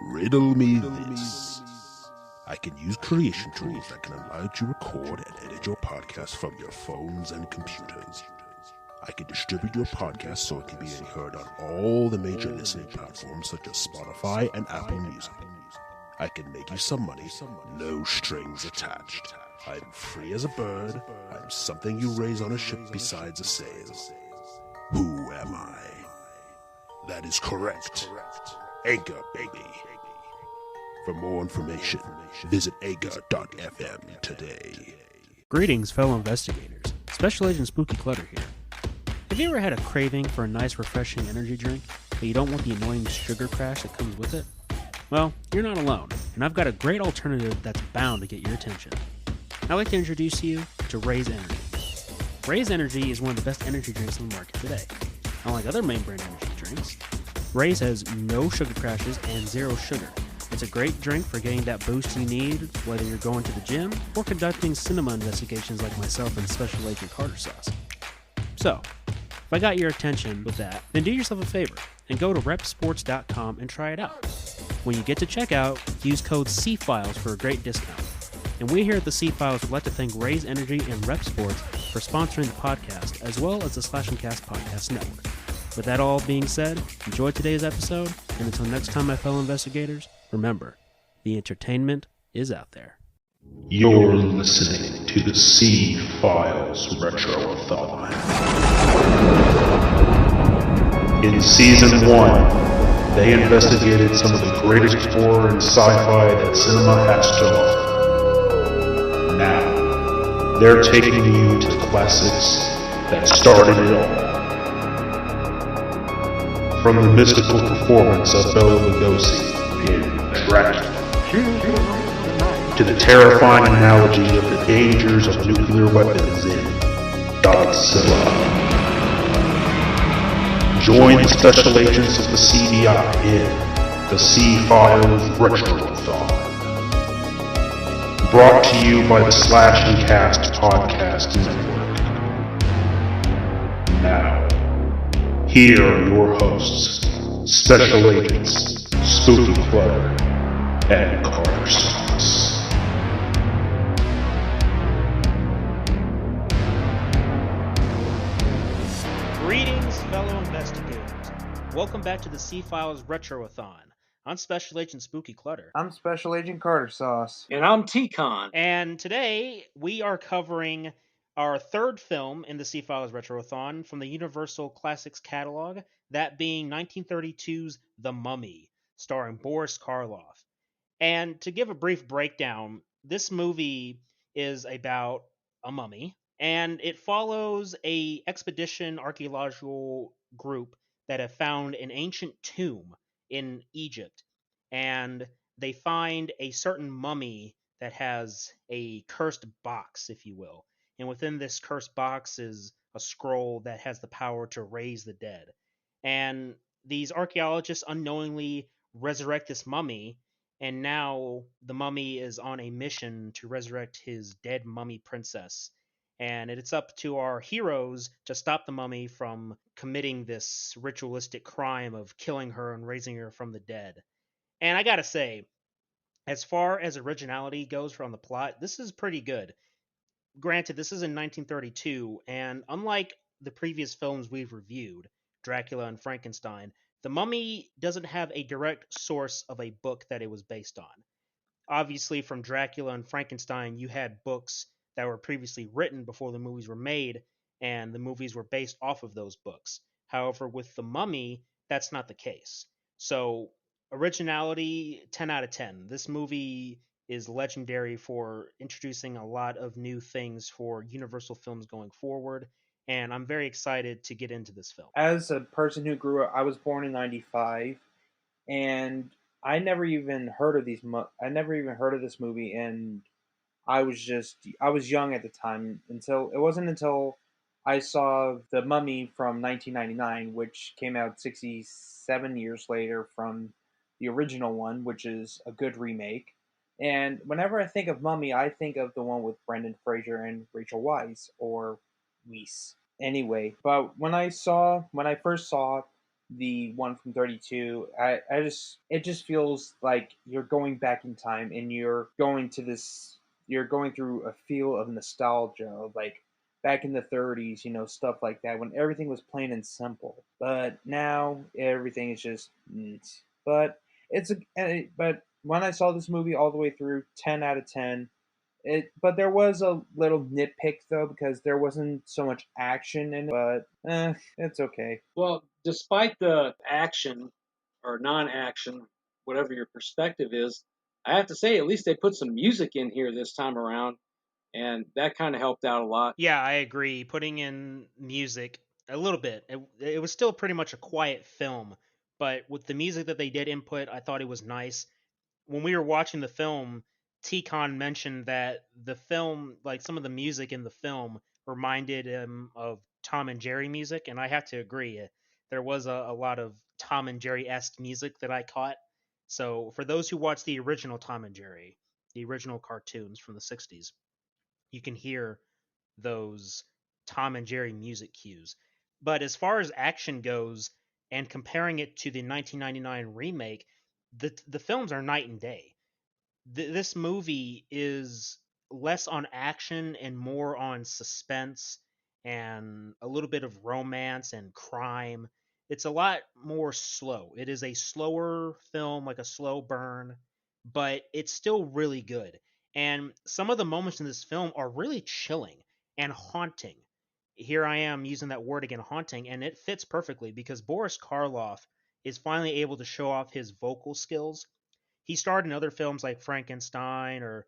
Riddle me this. I can use creation tools that can allow you to record and edit your podcast from your phones and computers. I can distribute your podcast so it can be heard on all the major listening platforms such as Spotify and Apple Music. I can make you some money, no strings attached. I'm free as a bird. I'm something you raise on a ship besides a sail. Who am I? That is correct. Anchor, baby. For more information, visit anchor.fm today. Greetings, fellow investigators. Special Agent Spooky Clutter here. Have you ever had a craving for a nice, refreshing energy drink, but you don't want the annoying sugar crash that comes with it? Well, you're not alone, and I've got a great alternative that's bound to get your attention. I'd like to introduce you to Raze Energy. Raze Energy is one of the best energy drinks on the market today. Unlike other main brand energy drinks, Raze has no sugar crashes and zero sugar. It's a great drink for getting that boost you need, whether you're going to the gym or conducting cinema investigations like myself and Special Agent Carter Sauce. So, if I got your attention with that, then do yourself a favor and go to repsports.com and try it out. When you get to checkout, use code C-Files for a great discount. And we here at the C-Files would like to thank Raze Energy and Rep Sports for sponsoring the podcast, as well as the Slash and Cast Podcast Network. With that all being said, enjoy today's episode, and until next time, my fellow investigators, remember, the entertainment is out there. You're listening to the C-Files RetroAthon. In Season 1, they investigated some of the greatest horror and sci-fi that cinema has to offer. Now, they're taking you to the classics that started it all. From the mystical performance of Bela Lugosi in Dracula, to the terrifying analogy of the dangers of nuclear weapons in Godzilla. Join the special agents of the CBI in the C-Files RetroAthon. Brought to you by the Slash and Cast Podcast Network. Now, here are your hosts, Special Agents Spooky Clutter and Carter Sauce. Greetings, fellow investigators. Welcome back to the C-Files RetroAthon. I'm Special Agent Spooky Clutter. I'm Special Agent Carter Sauce. And I'm T-Con. And today we are covering our third film in the C-Files RetroAthon from the Universal Classics catalog, that being 1932's The Mummy, starring Boris Karloff. And to give a brief breakdown, this movie is about a mummy, and it follows a expedition archaeological group that have found an ancient tomb in Egypt, and they find a certain mummy that has a cursed box, if you will. And within this cursed box is a scroll that has the power to raise the dead. And these archaeologists unknowingly resurrect this mummy, and now the mummy is on a mission to resurrect his dead mummy princess. And it's up to our heroes to stop the mummy from committing this ritualistic crime of killing her and raising her from the dead. And I gotta say, as far as originality goes from the plot, this is pretty good. Granted, this is in 1932, and unlike the previous films we've reviewed, Dracula and Frankenstein, The Mummy doesn't have a direct source of a book that it was based on. Obviously, from Dracula and Frankenstein, you had books that were previously written before the movies were made, and the movies were based off of those books. However, with The Mummy, that's not the case. So, originality, 10 out of 10. This movie is legendary for introducing a lot of new things for Universal films going forward, and I'm very excited to get into this film. As a person who grew up, I was born in '95, and I never even heard of I never even heard of this movie, and I was young at the time. It wasn't until I saw The Mummy from 1999, which came out 67 years later from the original one, which is a good remake. And whenever I think of Mummy, I think of the one with Brendan Fraser and Rachel Weisz, or Weisz. Anyway, but when I first saw the one from 32. It just feels like you're going back in time and you're going through a feel of nostalgia of like back in the 30s, stuff like that when everything was plain and simple. But now everything is just but but when I saw this movie all the way through, 10 out of 10. But there was a little nitpick though because there wasn't so much action in it. But it's okay. Well, despite the action or non-action, whatever your perspective is, I have to say at least they put some music in here this time around, and that kind of helped out a lot. Yeah, I agree. Putting in music a little bit. It was still pretty much a quiet film, but with the music that they did input, I thought it was nice. When we were watching the film, T-Con mentioned that the film, like some of the music in the film, reminded him of Tom and Jerry music, and I have to agree. There was a lot of Tom and Jerry-esque music that I caught. So for those who watched the original Tom and Jerry, the original cartoons from the 60s, you can hear those Tom and Jerry music cues. But as far as action goes, and comparing it to the 1999 remake, the films are night and day. This movie is less on action and more on suspense and a little bit of romance and crime. It's a lot more slow. It is a slower film, like a slow burn, but it's still really good. And some of the moments in this film are really chilling and haunting. Here I am using that word again, haunting, and it fits perfectly because Boris Karloff is finally able to show off his vocal skills. He starred in other films like Frankenstein or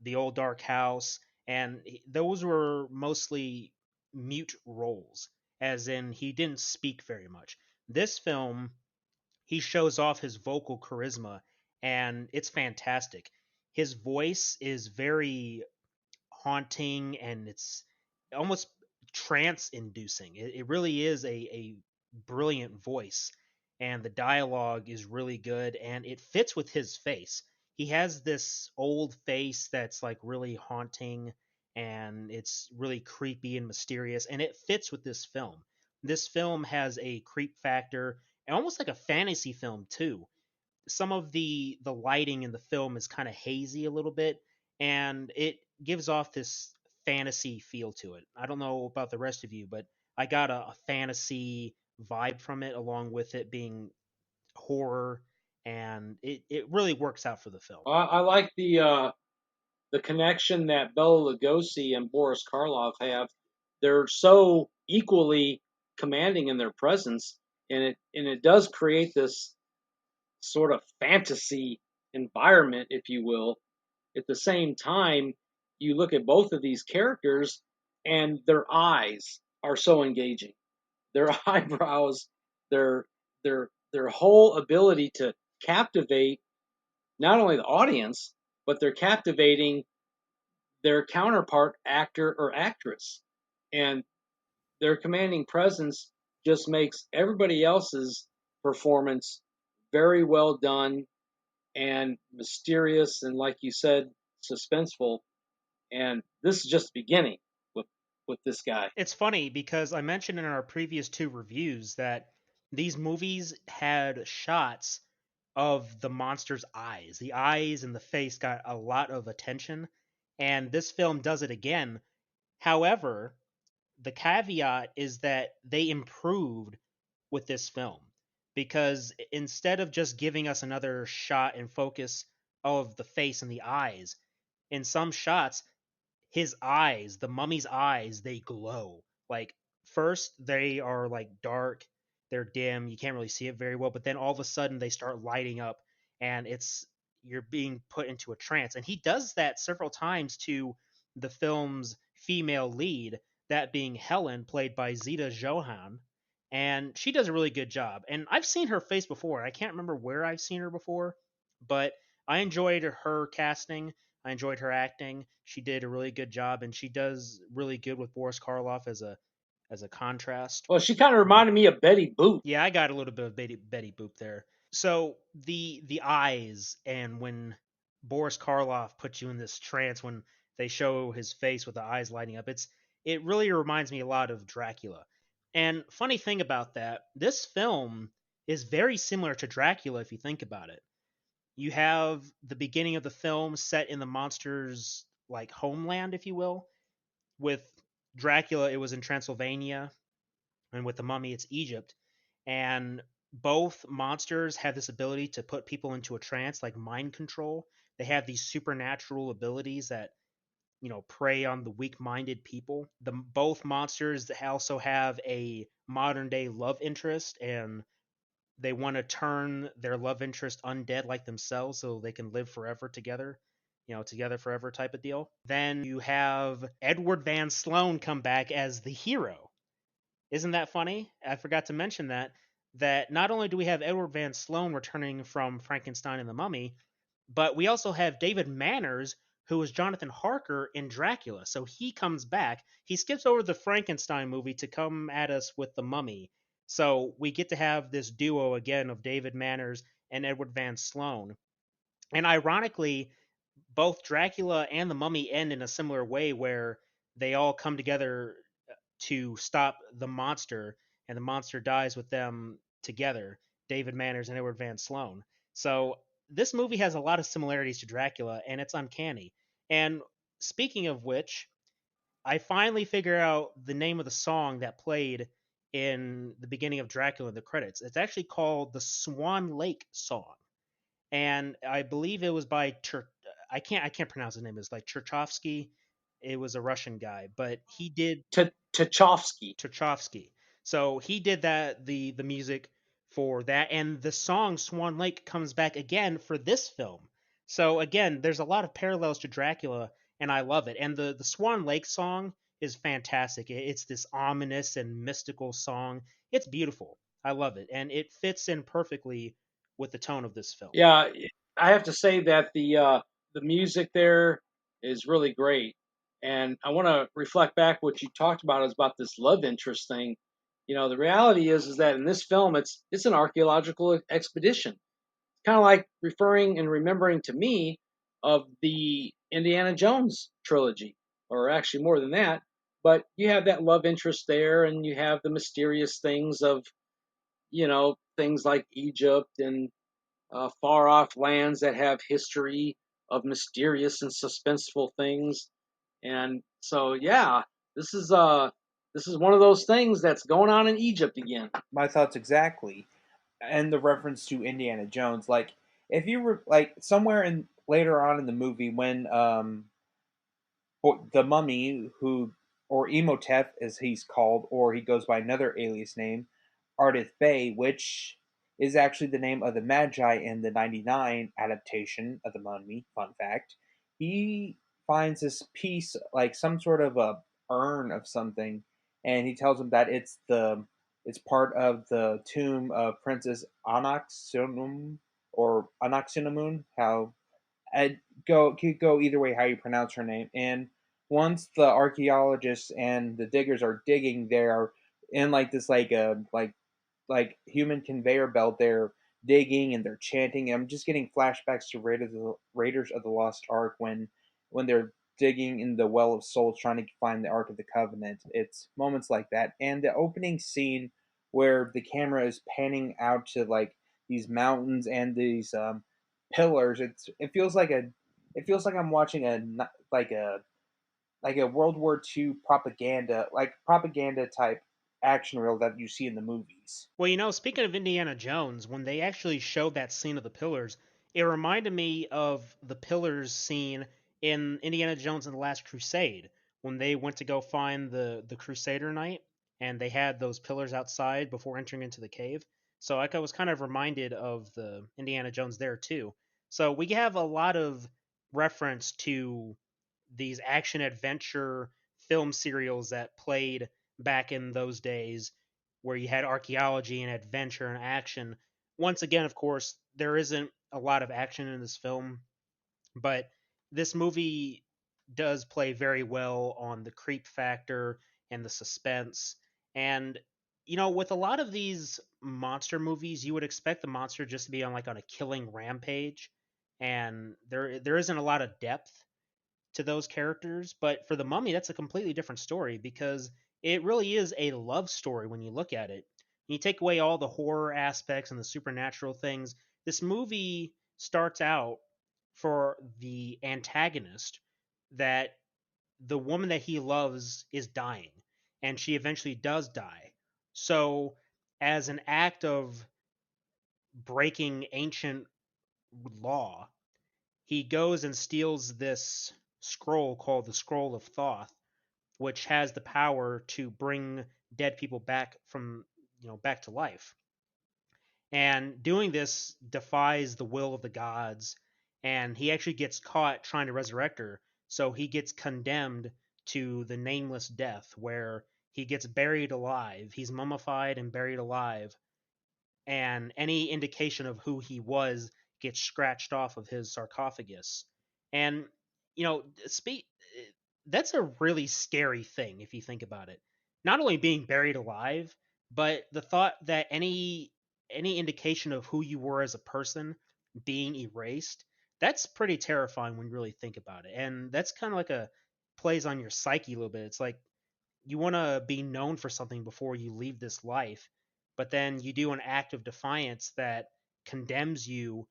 The Old Dark House, and those were mostly mute roles, as in he didn't speak very much. This film, he shows off his vocal charisma, and it's fantastic. His voice is very haunting and it's almost trance inducing. It really is a brilliant voice, and the dialogue is really good and it fits with his face. He has this old face that's like really haunting and it's really creepy and mysterious, and it fits with this film. This film has a creep factor and almost like a fantasy film too. Some of the lighting in the film is kind of hazy a little bit, and it gives off this fantasy feel to it. I don't know about the rest of you, but I got a fantasy vibe from it along with it being horror, and it really works out for the film. I like the connection that Bela Lugosi and Boris Karloff have. They're so equally commanding in their presence, and it does create this sort of fantasy environment, if you will. At the same time, you look at both of these characters, and their eyes are so engaging. Their eyebrows, their their whole ability to captivate not only the audience, but they're captivating their counterpart actor or actress. And their commanding presence just makes everybody else's performance very well done and mysterious and, like you said, suspenseful. And this is just the beginning with this guy. It's funny because I mentioned in our previous two reviews that these movies had shots of the monster's eyes. The eyes and the face got a lot of attention, and this film does it again. However, the caveat is that they improved with this film because instead of just giving us another shot and focus of the face and the eyes, in some shots his eyes, the mummy's eyes, they glow. Like first they are like dark, they're dim, you can't really see it very well, but then all of a sudden they start lighting up and it's you're being put into a trance. And he does that several times to the film's female lead, that being Helen, played by Zita Johann, and she does a really good job. And I've seen her face before. I can't remember where I've seen her before, but I enjoyed her casting. I enjoyed her acting. She did a really good job, and she does really good with Boris Karloff as a contrast. Well, she kind of reminded me of Betty Boop. Yeah, I got a little bit of Betty Boop there. So the eyes, and when Boris Karloff puts you in this trance when they show his face with the eyes lighting up, it really reminds me a lot of Dracula. And funny thing about that, this film is very similar to Dracula if you think about it. You have the beginning of the film set in the monster's like homeland, if you will. With Dracula, it was in Transylvania, and with the Mummy, it's Egypt. And both monsters have this ability to put people into a trance, like mind control. They have these supernatural abilities that prey on the weak-minded people. The both monsters also have a modern-day love interest, and they want to turn their love interest undead like themselves so they can live forever together, together forever type of deal. Then you have Edward Van Sloan come back as the hero. Isn't that funny? I forgot to mention that not only do we have Edward Van Sloan returning from Frankenstein and the Mummy, but we also have David Manners, who was Jonathan Harker in Dracula. So he comes back. He skips over the Frankenstein movie to come at us with the Mummy. So we get to have this duo again of David Manners and Edward Van Sloan. And ironically, both Dracula and the Mummy end in a similar way where they all come together to stop the monster, and the monster dies with them together, David Manners and Edward Van Sloan. So this movie has a lot of similarities to Dracula, and it's uncanny. And speaking of which, I finally figured out the name of the song that played in the beginning of Dracula in the credits. It's actually called the Swan Lake song, and I believe it was by I can't pronounce his name. It's like Cherchovsky. It was a Russian guy, but he did Tchaikovsky. Tchaikovsky. So he did the music for that, and the song Swan Lake comes back again for this film. So again, there's a lot of parallels to Dracula, and I love it. And the Swan Lake song is fantastic. It's this ominous and mystical song. It's beautiful. I love it, and it fits in perfectly with the tone of this film. Yeah, I have to say that the music there is really great, and I want to reflect back what you talked about is about this love interest thing. The reality is that in this film, it's an archaeological expedition. It's kind of like referring and remembering to me of the Indiana Jones trilogy, or actually more than that. But you have that love interest there, and you have the mysterious things of things like Egypt and far off lands that have history of mysterious and suspenseful things. And so, yeah, this is one of those things that's going on in Egypt again. My thoughts exactly, and the reference to Indiana Jones. Like, if you were like somewhere in later on in the movie when the Mummy, who or Imhotep as he's called, or he goes by another alias name, Ardith Bey, which is actually the name of the Magi in the '99 adaptation of the Mummy. Fun fact: he finds this piece, like some sort of a urn of something, and he tells him that it's part of the tomb of Princess Anaxunum or Anaxunamun. How I could go either way how you pronounce her name. And once the archaeologists and the diggers are digging, they're in like this like human conveyor belt. They're digging and they're chanting. I'm just getting flashbacks to Raiders of the Lost Ark when they're digging in the Well of Souls trying to find the Ark of the Covenant. It's moments like that, and the opening scene where the camera is panning out to like these mountains and these pillars. It feels like I'm watching like a like a World War II propaganda type action reel that you see in the movies. Well, speaking of Indiana Jones, when they actually showed that scene of the pillars, it reminded me of the pillars scene in Indiana Jones and the Last Crusade when they went to go find the Crusader Knight, and they had those pillars outside before entering into the cave. So I was kind of reminded of the Indiana Jones there too. So we have a lot of reference to these action adventure film serials that played back in those days where you had archaeology and adventure and action. Once again, of course, there isn't a lot of action in this film, but this movie does play very well on the creep factor and the suspense. And with a lot of these monster movies, you would expect the monster just to be on a killing rampage, and there isn't a lot of depth to those characters. But for the Mummy, that's a completely different story because it really is a love story when you look at it. You take away all the horror aspects and the supernatural things. This movie starts out for the antagonist that the woman that he loves is dying, and she eventually does die. So, as an act of breaking ancient law, he goes and steals this scroll called the Scroll of Thoth, which has the power to bring dead people back back to life. And doing this defies the will of the gods, and he actually gets caught trying to resurrect her. So he gets condemned to the nameless death, where he gets buried alive. He's mummified and buried alive, and any indication of who he was gets scratched off of his sarcophagus. And that's a really scary thing if you think about it. Not only being buried alive, but the thought that any indication of who you were as a person being erased, that's pretty terrifying when you really think about it. And that's kind of like a plays on your psyche a little bit. It's like you want to be known for something before you leave this life, but then you do an act of defiance that condemns you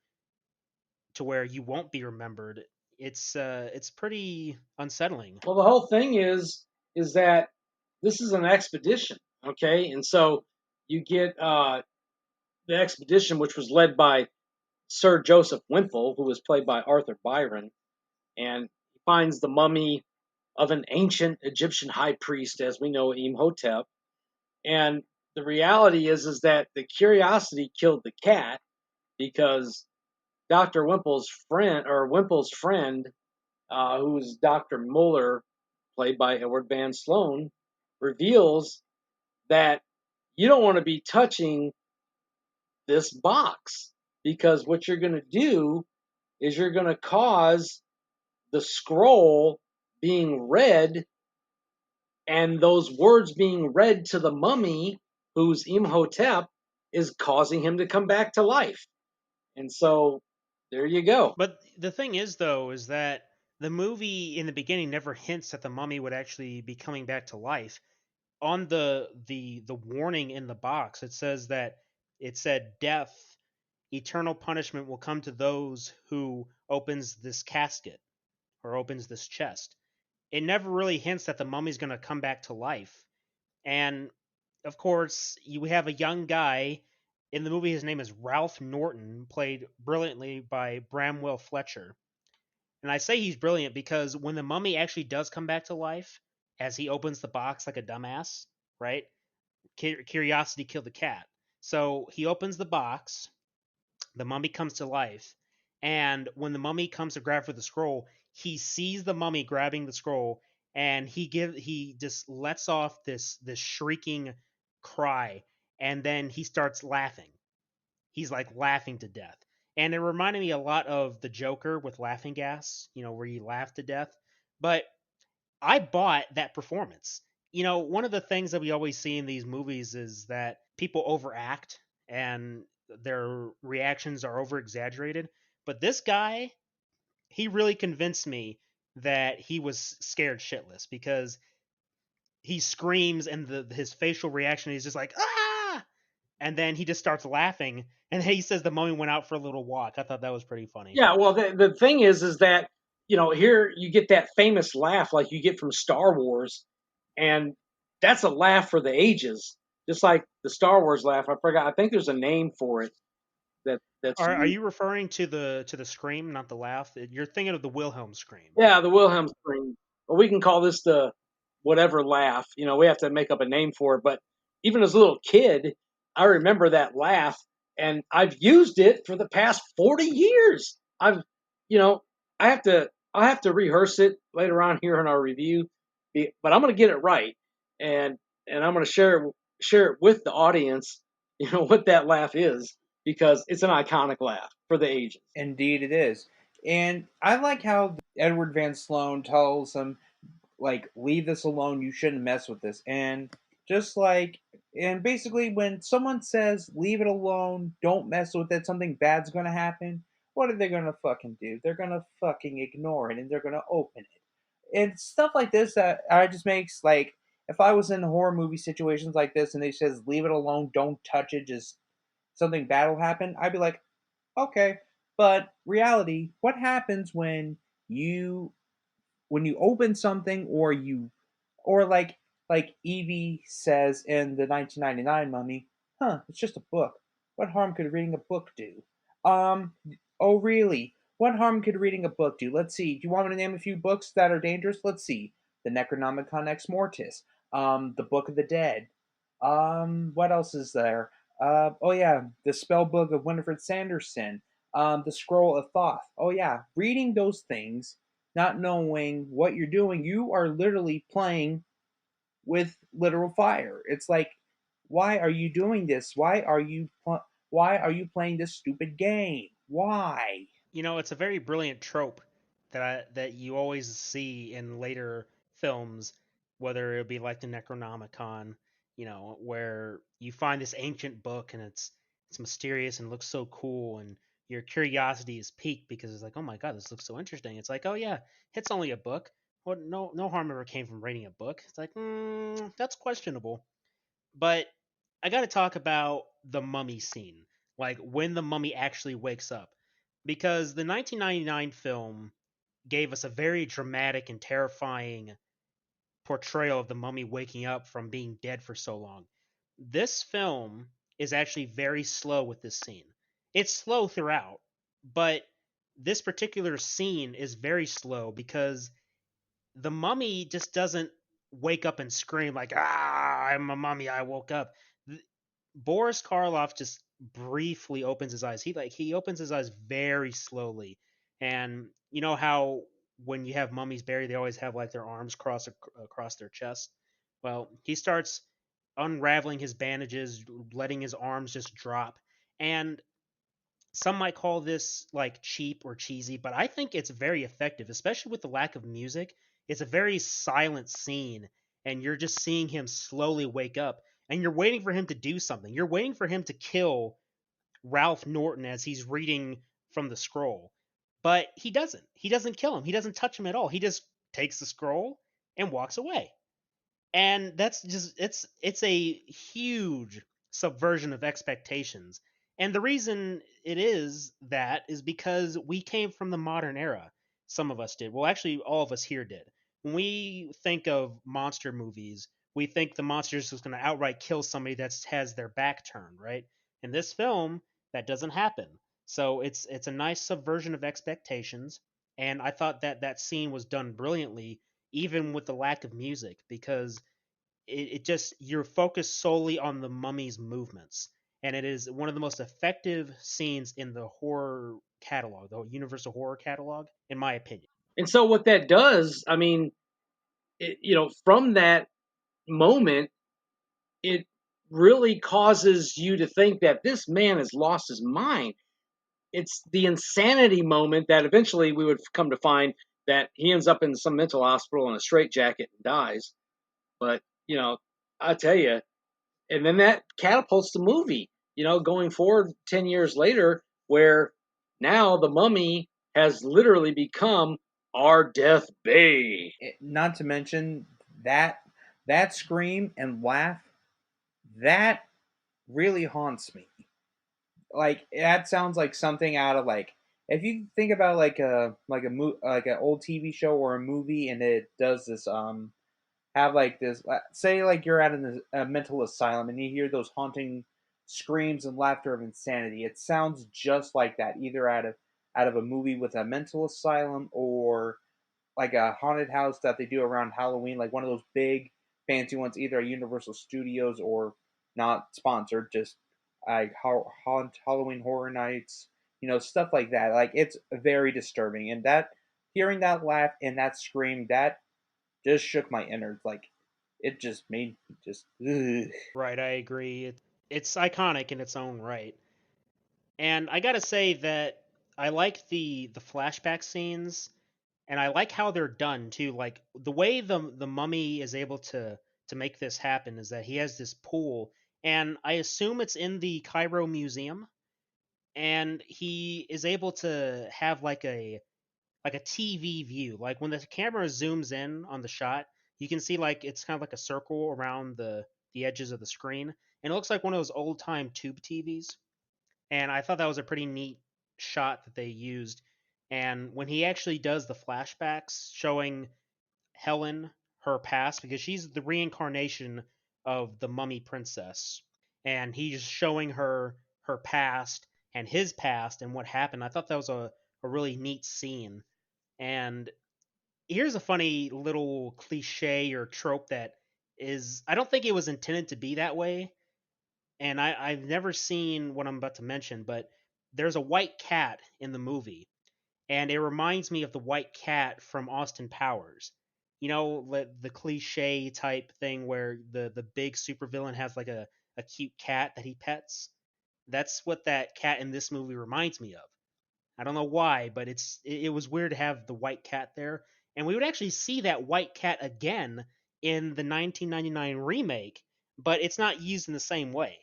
to where you won't be remembered. It's pretty unsettling. Well, the whole thing is that this is an expedition, okay? And so you get the expedition, which was led by Sir Joseph Wimple, who was played by Arthur Byron, and he finds the mummy of an ancient Egyptian high priest, as we know, Imhotep. And the reality is that the curiosity killed the cat, because Dr. Wimple's friend, who is Dr. Muller, played by Edward Van Sloan, reveals that you don't want to be touching this box, because what you're going to do is you're going to cause the scroll being read, and those words being read to the mummy, who's Imhotep, is causing him to come back to life. And so there you go. But the thing is, though, is that the movie in the beginning never hints that the mummy would actually be coming back to life. On the warning in the box, it said death, eternal punishment will come to those who opens this casket or opens this chest. It never really hints that the mummy's going to come back to life. And of course, we have a young guy in the movie. His name is Ralph Norton, played brilliantly by Bramwell Fletcher. And I say he's brilliant because when the mummy actually does come back to life, as he opens the box like a dumbass, right? Curiosity killed the cat. So he opens the box, the mummy comes to life, and when the mummy comes to grab for the scroll, he sees the mummy grabbing the scroll, and he just lets off this shrieking cry, and then he starts laughing. He's like laughing to death. And it reminded me a lot of the Joker with laughing gas, where you laugh to death. But I bought that performance. One of the things that we always see in these movies is that people overact and their reactions are over exaggerated. But this guy, he really convinced me that he was scared shitless, because he screams and his facial reaction is just like, ah! And then he just starts laughing, and he says the mummy went out for a little walk. I thought that was pretty funny. Yeah, well, the thing is that, here you get that famous laugh like you get from Star Wars, and that's a laugh for the ages, just like the Star Wars laugh. I think there's a name for it. Are you referring to the scream, not the laugh? You're thinking of the Wilhelm scream. Yeah, the Wilhelm scream. Well, we can call this the whatever laugh. We have to make up a name for it. But even as a little kid, I remember that laugh, and I've used it for the past 40 years. I'll have to rehearse it later on here in our review, but I'm going to get it right, and I'm going to share it with the audience, what that laugh is, because it's an iconic laugh for the ages. Indeed it is. And I like how Edward Van Sloan tells him, like, leave this alone, you shouldn't mess with this. And basically when someone says, leave it alone, don't mess with it, something bad's gonna happen, what are they gonna fucking do? They're gonna fucking ignore it, and they're gonna open it. And stuff like this that just makes, like, if I was in horror movie situations like this and they says leave it alone, don't touch it, just something bad will happen, I'd be like, okay. But reality, what happens you when you open something or like Evie says in the 1999 Mummy, it's just a book. What harm could reading a book do? Um, oh really? What harm could reading a book do? Let's see. Do you want me to name a few books that are dangerous? Let's see. The Necronomicon Ex Mortis, the Book of the Dead. What else is there? Oh yeah, the Spell Book of Winifred Sanderson. The Scroll of Thoth. Oh yeah, reading those things, not knowing what you're doing, you are literally playing with literal fire. It's like, why are you doing this? Why are you playing this stupid game? Why? It's a very brilliant trope that you always see in later films, whether it be like the Necronomicon, where you find this ancient book and it's mysterious and looks so cool, and your curiosity is piqued because it's like, oh my god, this looks so interesting. It's like, oh yeah, it's only a book. Well, no harm ever came from reading a book. It's like, that's questionable. But I got to talk about the mummy scene, like when the mummy actually wakes up, because the 1999 film gave us a very dramatic and terrifying portrayal of the mummy waking up from being dead for so long. This film is actually very slow with this scene. It's slow throughout, but this particular scene is very slow because the mummy just doesn't wake up and scream like, I'm a mummy, I woke up. Boris Karloff just briefly opens his eyes. He opens his eyes very slowly. And you know how when you have mummies buried, they always have like their arms crossed across their chest? Well, he starts unraveling his bandages, letting his arms just drop. And some might call this like cheap or cheesy, but I think it's very effective, especially with the lack of music. It's a very silent scene, and you're just seeing him slowly wake up, and you're waiting for him to do something. You're waiting for him to kill Ralph Norton as he's reading from the scroll. But he doesn't. He doesn't kill him. He doesn't touch him at all. He just takes the scroll and walks away. And that's just it's a huge subversion of expectations. And the reason it is that is because we came from the modern era. Some of us did. Well, actually all of us here did. When we think of monster movies, we think the monster is just going to outright kill somebody that has their back turned, right? In this film, that doesn't happen. So it's a nice subversion of expectations, and I thought that scene was done brilliantly, even with the lack of music, because it just you're focused solely on the mummy's movements, and it is one of the most effective scenes in the horror catalog, the Universal horror catalog, in my opinion. And so what that does, I mean, from that moment, it really causes you to think that this man has lost his mind. It's the insanity moment that eventually we would come to find that he ends up in some mental hospital in a straitjacket and dies. But, I tell you, and then that catapults the movie, going forward 10 years later, where now the mummy has literally become our death bay. Not to mention that scream and laugh, that really haunts me. Like that sounds like something out of like if you think about like like an old TV show or a movie and it does this have like this say like you're at a mental asylum and you hear those haunting screams and laughter of insanity. It sounds just like that, either out of a movie with a mental asylum or like a haunted house that they do around Halloween, like one of those big fancy ones, either at Universal Studios or not sponsored, just like Halloween Horror Nights, stuff like that. Like it's very disturbing, and that hearing that laugh and that scream, that just shook my innards. Like it just made me just. Ugh. Right, I agree. It's iconic in its own right, and I gotta say that I like the flashback scenes, and I like how they're done too. Like the way the mummy is able to make this happen is that he has this pool, and I assume it's in the Cairo Museum, and he is able to have like a TV view. Like when the camera zooms in on the shot, you can see like it's kind of like a circle around the edges of the screen, and it looks like one of those old time tube TVs. And I thought that was a pretty neat shot that they used. And when he actually does the flashbacks showing Helen her past, because she's the reincarnation of the mummy princess, and he's showing her past and his past and what happened. I thought that was a really neat scene. And here's a funny little cliche or trope that is, I don't think it was intended to be that way, and I've never seen what I'm about to mention, but there's a white cat in the movie, and it reminds me of the white cat from Austin Powers. You know, the cliche type thing where the big supervillain has like a cute cat that he pets. That's what that cat in this movie reminds me of. I don't know why, but it was weird to have the white cat there, and we would actually see that white cat again in the 1999 remake, but it's not used in the same way.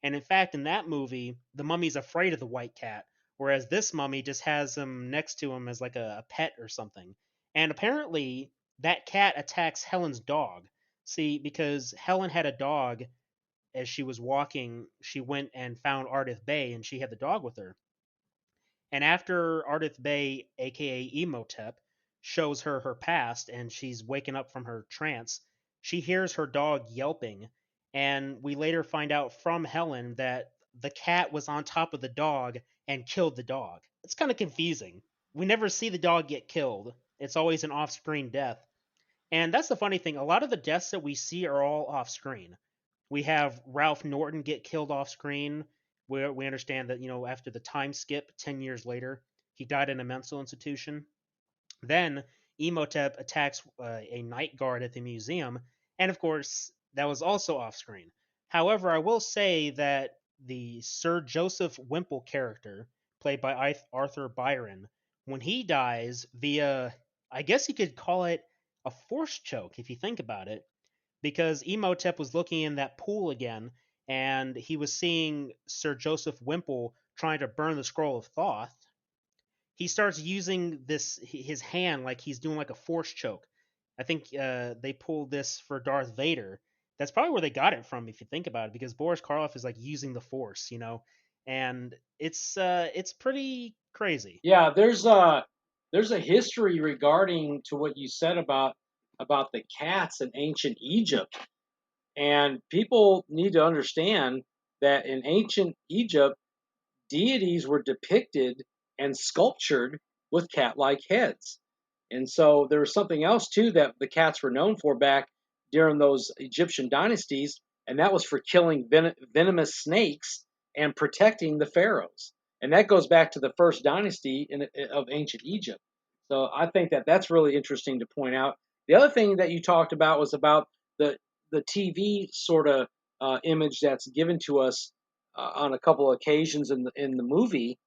And in fact, in that movie, the mummy's afraid of the white cat, whereas this mummy just has him next to him as like a pet or something. And apparently, that cat attacks Helen's dog. See, because Helen had a dog as she was walking, she went and found Ardith Bay, and she had the dog with her. And after Ardith Bay, aka Emotep, shows her her past and she's waking up from her trance, she hears her dog yelping. And we later find out from Helen that the cat was on top of the dog and killed the dog. It's kind of confusing. We never see the dog get killed, it's always an off screen death. And that's the funny thing. A lot of the deaths that we see are all off screen. We have Ralph Norton get killed off screen. We understand that, after the time skip, 10 years later, he died in a mental institution. Then Emotep attacks a night guard at the museum, and of course, that was also off screen. However, I will say that the Sir Joseph Wimple character, played by Arthur Byron, when he dies via, I guess you could call it a force choke if you think about it, because Emotep was looking in that pool again, and he was seeing Sir Joseph Wimple trying to burn the scroll of Thoth. He starts using his hand like he's doing like a force choke. I think they pulled this for Darth Vader. That's probably where they got it from, if you think about it, because Boris Karloff is like using the Force, and it's pretty crazy. Yeah, there's a history regarding to what you said about the cats in ancient Egypt, and people need to understand that in ancient Egypt, deities were depicted and sculptured with cat-like heads. And so there was something else too that the cats were known for back during those Egyptian dynasties, and that was for killing venomous snakes and protecting the pharaohs. And that goes back to the first dynasty of ancient Egypt. So I think that that's really interesting to point out. The other thing that you talked about was about the TV sort of image that's given to us on a couple of occasions in the movie,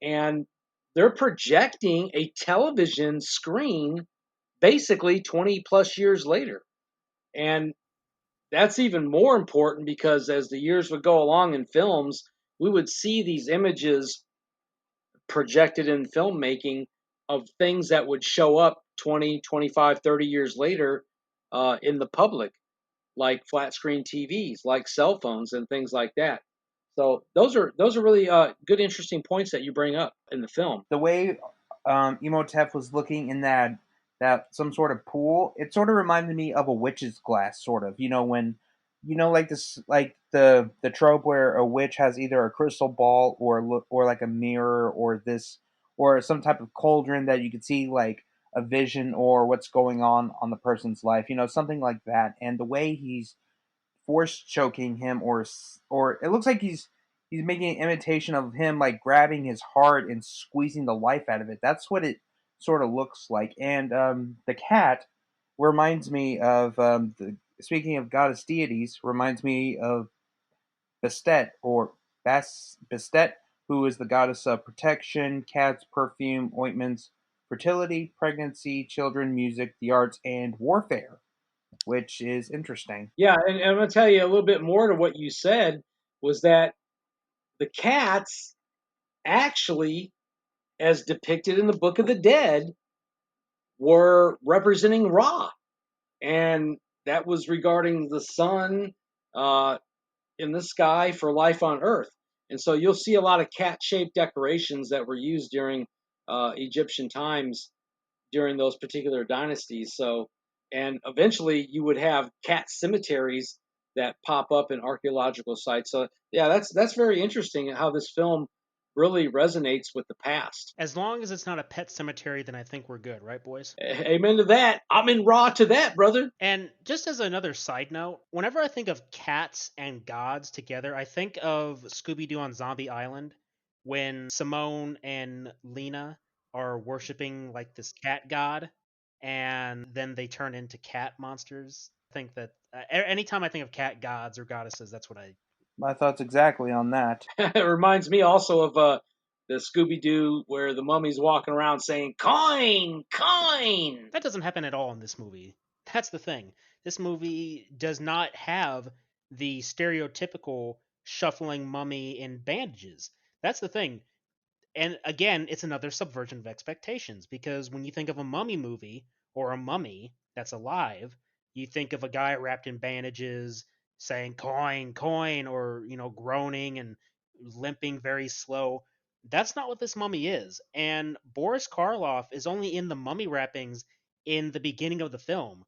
and they're projecting a television screen basically 20 plus years later. And that's even more important because as the years would go along in films, we would see these images projected in filmmaking of things that would show up 20, 25, 30 years later in the public, like flat screen TVs, like cell phones and things like that. So those are really good, interesting points that you bring up in the film. The way Emotep was looking in that some sort of pool, it sort of reminded me of a witch's glass, sort of. When like this, like the trope where a witch has either a crystal ball or like a mirror or some type of cauldron that you could see like a vision or what's going on the person's life, something like that. And the way he's force choking him, or it looks like he's making an imitation of him, like grabbing his heart and squeezing the life out of it. That's what it sort of looks like. And the cat reminds me of speaking of goddess deities, reminds me of Bastet, Bastet, who is the goddess of protection, cats, perfume, ointments, fertility, pregnancy, children, music, the arts, and warfare, which is interesting. Yeah, and I'm going to tell you a little bit more to what you said, was that the cats actually, as depicted in the Book of the Dead, were representing Ra. and that was regarding the sun uh, in the sky for life on Earth. And so you'll see a lot of cat-shaped decorations that were used during Egyptian times during those particular dynasties. So, and eventually you would have cat cemeteries that pop up in archaeological sites. So, yeah, that's very interesting how this film really resonates with the past. As long as it's not a pet cemetery, then I think we're good, right, boys? Amen to that. I'm in raw to that, brother. And just as another side note, whenever I think of cats and gods together, I think of Scooby-Doo on Zombie Island when Simone and Lena are worshiping like this cat god and then they turn into cat monsters. I think that anytime I think of cat gods or goddesses, that's what I. My thoughts exactly on that. It reminds me also of the Scooby Doo where the mummy's walking around saying "coin, coin." That doesn't happen at all in this movie. That's the thing. This movie does not have the stereotypical shuffling mummy in bandages. That's the thing. And again, it's another subversion of expectations because when you think of a mummy movie or a mummy that's alive, you think of a guy wrapped in bandages saying coin, coin, or, groaning and limping very slow. That's not what this mummy is. And Boris Karloff is only in the mummy wrappings in the beginning of the film.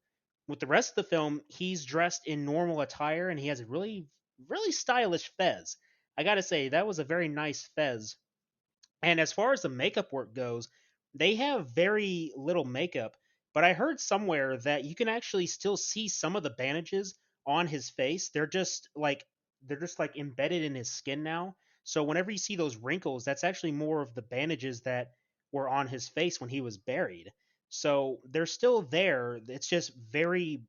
With the rest of the film, he's dressed in normal attire and he has a really, really stylish fez. I gotta say, that was a very nice fez. And as far as the makeup work goes, they have very little makeup, but I heard somewhere that you can actually still see some of the bandages on his face. They're just like embedded in his skin now. So whenever you see those wrinkles, that's actually more of the bandages that were on his face when he was buried. So they're still there. It's just very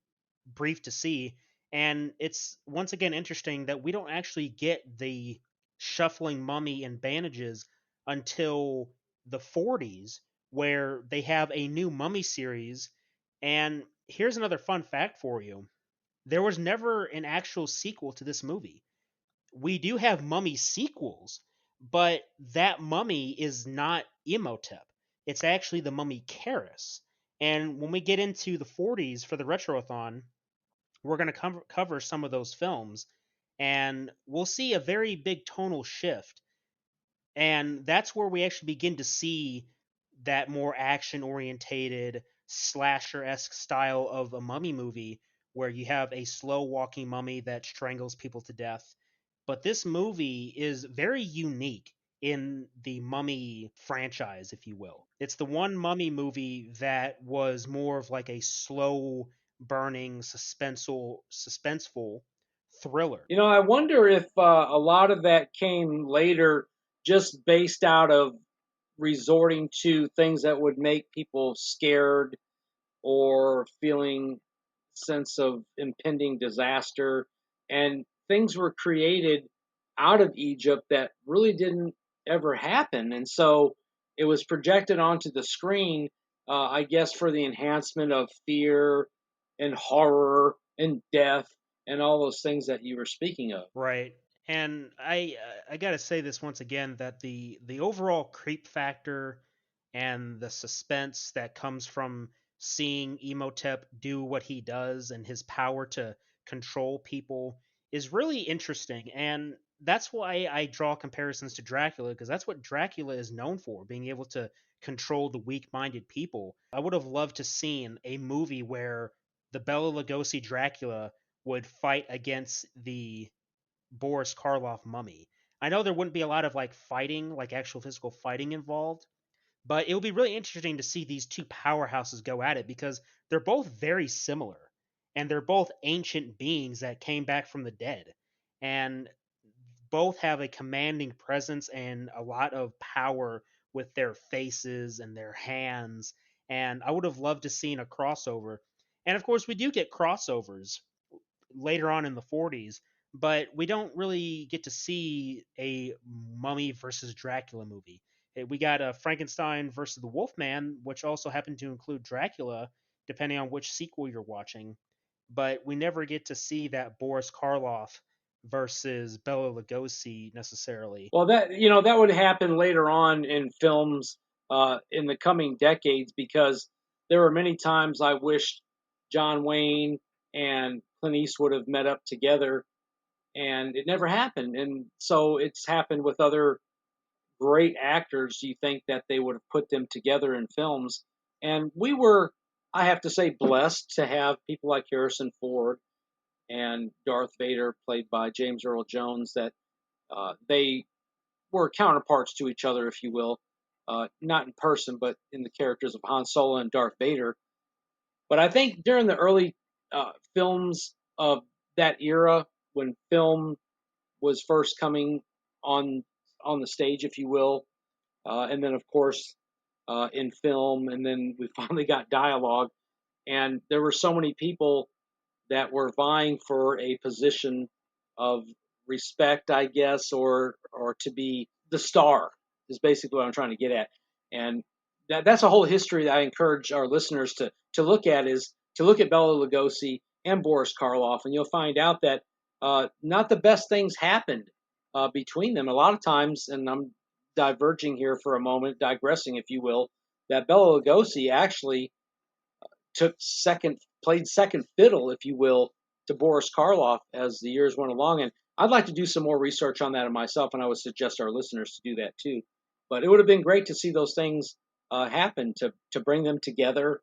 brief to see. And it's once again interesting that we don't actually get the shuffling mummy and bandages until the 40s, where they have a new mummy series. And here's another fun fact for you: there was never an actual sequel to this movie. We do have mummy sequels, but that mummy is not Imhotep. It's actually the mummy Karis. And when we get into the 40s for the Retroathon, we're going to cover some of those films, and we'll see a very big tonal shift. And that's where we actually begin to see that more action orientated slasher esque style of a mummy movie where you have a slow walking mummy that strangles people to death. But this movie is very unique in the mummy franchise, if you will. It's the one mummy movie that was more of like a slow burning, suspenseful thriller. You know, I wonder if a lot of that came later just based out of resorting to things that would make people scared or feeling sense of impending disaster. And things were created out of Egypt that really didn't ever happen. And so it was projected onto the screen, I guess, for the enhancement of fear and horror and death and all those things that you were speaking of. Right. And I got to say this once again that the overall creep factor and the suspense that comes from seeing Emotep do what he does and his power to control people is really interesting. And that's why I draw comparisons to Dracula, because that's what Dracula is known for, being able to control the weak-minded people. I would have loved to seen a movie where the Bela Lugosi Dracula would fight against the Boris Karloff mummy. I know there wouldn't be a lot of like fighting, like actual physical fighting involved, but it would be really interesting to see these two powerhouses go at it because they're both very similar and they're both ancient beings that came back from the dead. And both have a commanding presence and a lot of power with their faces and their hands. And I would have loved to seen a crossover. And of course, we do get crossovers later on in the 40s, but we don't really get to see a Mummy versus Dracula movie. We got a Frankenstein versus the Wolfman, which also happened to include Dracula, depending on which sequel you're watching. But we never get to see that Boris Karloff versus Bela Lugosi necessarily. Well, that would happen later on in films in the coming decades because there were many times I wished John Wayne and Clint Eastwood have met up together, and it never happened. And so it's happened with other great actors. You think that they would have put them together in films. And we were, I have to say, blessed to have people like Harrison Ford and Darth Vader, played by James Earl Jones, that they were counterparts to each other, if you will, not in person, but in the characters of Han Solo and Darth Vader. But I think during the early films of that era, when film was first coming on the stage, if you will, and then of course in film, and then we finally got dialogue, and there were so many people that were vying for a position of respect, I guess, or to be the star is basically what I'm trying to get at. And that's a whole history that I encourage our listeners to look at, is to look at Bela Lugosi and Boris Karloff, and you'll find out that not the best things happened between them. A lot of times, and I'm diverging here for a moment, digressing, if you will, that Bela Lugosi actually played second fiddle, if you will, to Boris Karloff as the years went along. And I'd like to do some more research on that myself, and I would suggest our listeners to do that too. But it would have been great to see those things happen, to bring them together.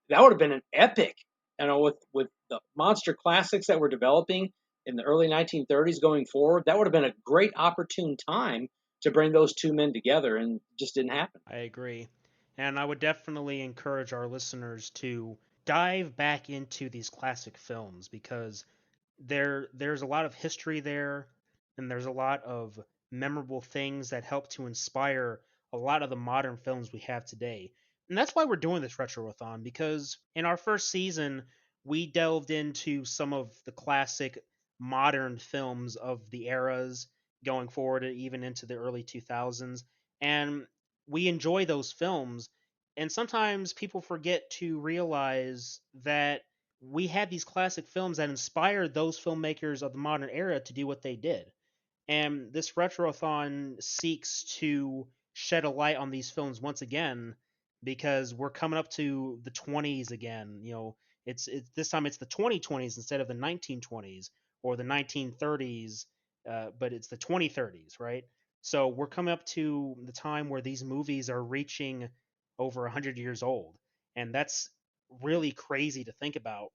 That would have been an epic, with the monster classics that were developing in the early 1930s going forward. That would have been a great opportune time to bring those two men together, and just didn't happen. I agree. And I would definitely encourage our listeners to dive back into these classic films, because there's a lot of history there, and there's a lot of memorable things that help to inspire a lot of the modern films we have today. And that's why we're doing this retroathon, because in our first season we delved into some of the classic modern films of the eras going forward, even into the early 2000s, and we enjoy those films. And sometimes people forget to realize that we had these classic films that inspired those filmmakers of the modern era to do what they did. And this retroathon seeks to shed a light on these films once again, because we're coming up to the 20s again. It's this time it's the 2020s instead of the 1920s or the 1930s, but it's the 2030s, right? So we're coming up to the time where these movies are reaching over 100 years old, and that's really crazy to think about.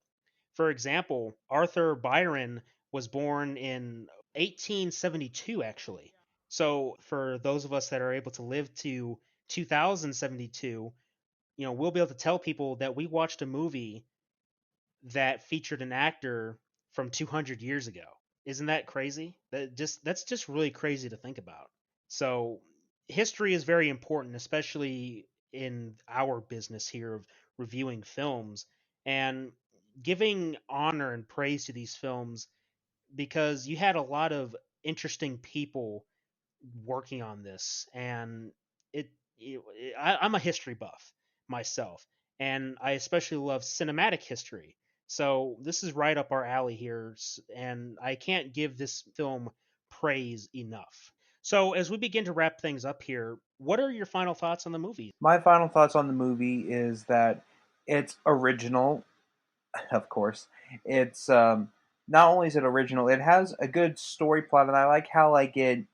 For example, Arthur Byron was born in 1872, actually. So for those of us that are able to live to 2072, we'll be able to tell people that we watched a movie that featured an actor from 200 years ago. Isn't that crazy? That's just really crazy to think about. So history is very important, especially in our business here of reviewing films and giving honor and praise to these films, because you had a lot of interesting people working on this. And I'm a history buff myself, and I especially love cinematic history. So this is right up our alley here, and I can't give this film praise enough. So as we begin to wrap things up here, what are your final thoughts on the movie? My final thoughts on the movie is that it's original, of course. It's not only is it original, it has a good story plot, and I like how it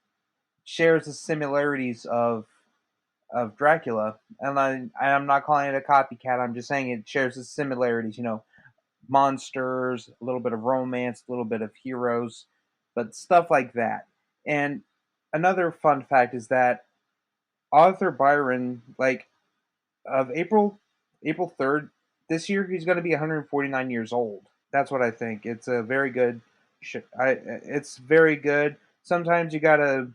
shares the similarities of Dracula. And I'm not calling it a copycat. I'm just saying it shares the similarities. Monsters, a little bit of romance, a little bit of heroes, but stuff like that. And another fun fact is that Arthur Byron, of April 3rd this year, he's going to be 149 years old. That's what I think. It's a very good. It's very good. Sometimes you gotta.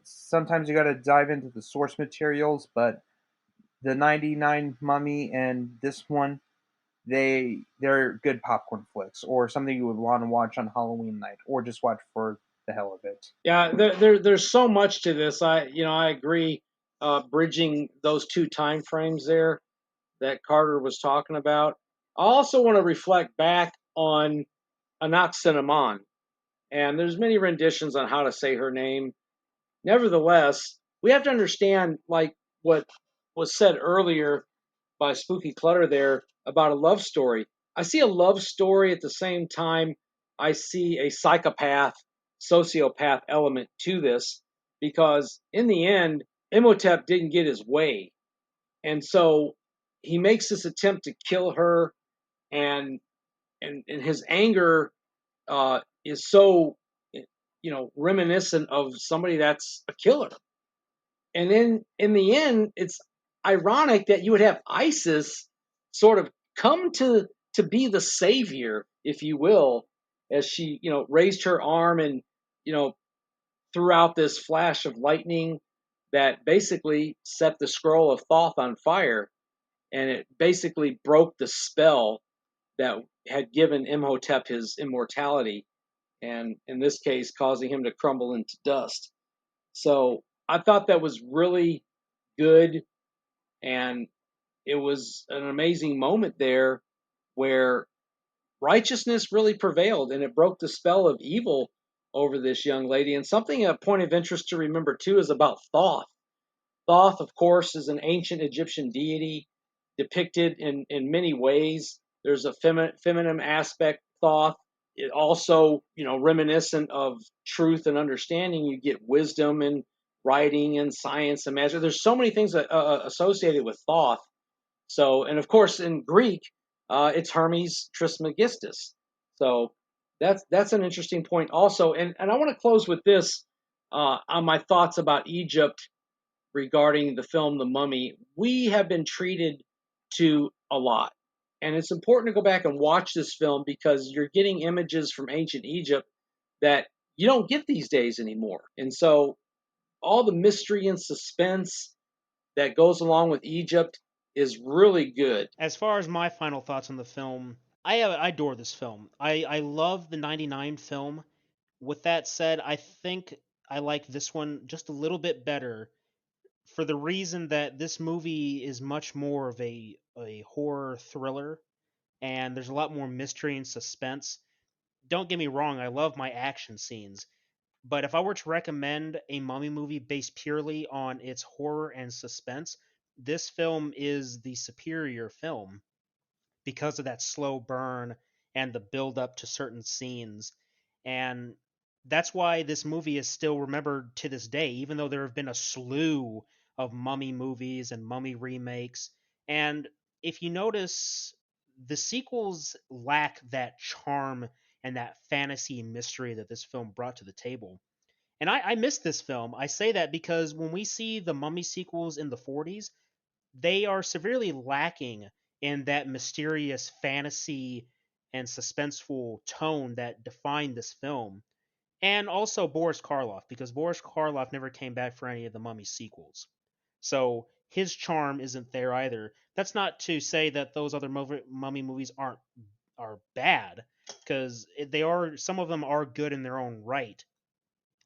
Sometimes you gotta dive into the source materials, but the '99 Mummy and this one, they're good popcorn flicks, or something you would want to watch on Halloween night, or just watch for the hell of it. Yeah, there's so much to this. I agree. Bridging those two time frames there that Carter was talking about. I also want to reflect back on Anak Cinnamon, and there's many renditions on how to say her name. Nevertheless, we have to understand, like what was said earlier by Spooky Clutter there about a love story. I see a love story at the same time. I see a sociopath element to this, because in the end, Imhotep didn't get his way. And so he makes this attempt to kill her, and his anger is so, reminiscent of somebody that's a killer. And then in the end, it's ironic that you would have Isis sort of come to be the savior, if you will, as she, raised her arm and, threw out this flash of lightning that basically set the scroll of Thoth on fire, and it basically broke the spell that had given Imhotep his immortality, and in this case, causing him to crumble into dust. So I thought that was really good, and it was an amazing moment there where righteousness really prevailed, and it broke the spell of evil over this young lady. And a point of interest to remember too is about Thoth. Thoth, of course, is an ancient Egyptian deity depicted in many ways. There's a feminine aspect, Thoth. It also, reminiscent of truth and understanding. You get wisdom and writing and science and magic. There's so many things associated with Thoth. So, and of course, in Greek, it's Hermes Trismegistus. So that's an interesting point also. And I want to close with this on my thoughts about Egypt regarding the film The Mummy. We have been treated to a lot. And it's important to go back and watch this film, because you're getting images from ancient Egypt that you don't get these days anymore. And so all the mystery and suspense that goes along with Egypt is really good. As far as my final thoughts on the film, I adore this film. I love the 99 film. With that said, I think I like this one just a little bit better, for the reason that this movie is much more of a horror thriller, and there's a lot more mystery and suspense. Don't get me wrong, I love my action scenes, but if I were to recommend a mummy movie based purely on its horror and suspense, this film is the superior film because of that slow burn and the build up to certain scenes. And that's why this movie is still remembered to this day, even though there have been a slew of mummy movies and mummy remakes. And if you notice, the sequels lack that charm and that fantasy mystery that this film brought to the table. And I miss this film. I say that because when we see the mummy sequels in the 40s, they are severely lacking in that mysterious fantasy and suspenseful tone that defined this film. And also Boris Karloff, because Boris Karloff never came back for any of the Mummy sequels. So his charm isn't there either. That's not to say that those other Mummy movies are bad, because they are, some of them are good in their own right.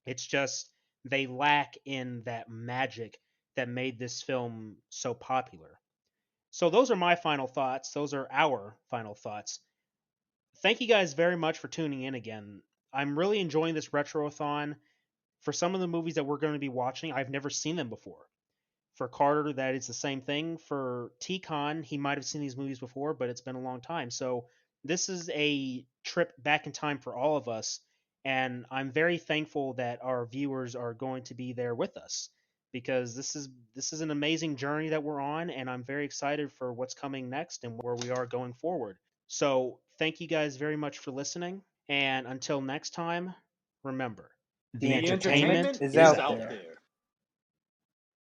It's just they lack in that magic that made this film so popular. So those are my final thoughts. Those are our final thoughts. Thank you guys very much for tuning in again. I'm really enjoying this retroathon. For some of the movies that we're going to be watching, I've never seen them before. For Carter, that is the same thing. For T-Con, he might have seen these movies before, but it's been a long time. So this is a trip back in time for all of us, and I'm very thankful that our viewers are going to be there with us, because this is an amazing journey that we're on, and I'm very excited for what's coming next and where we are going forward. So thank you guys very much for listening, and until next time, remember, The entertainment is out out there.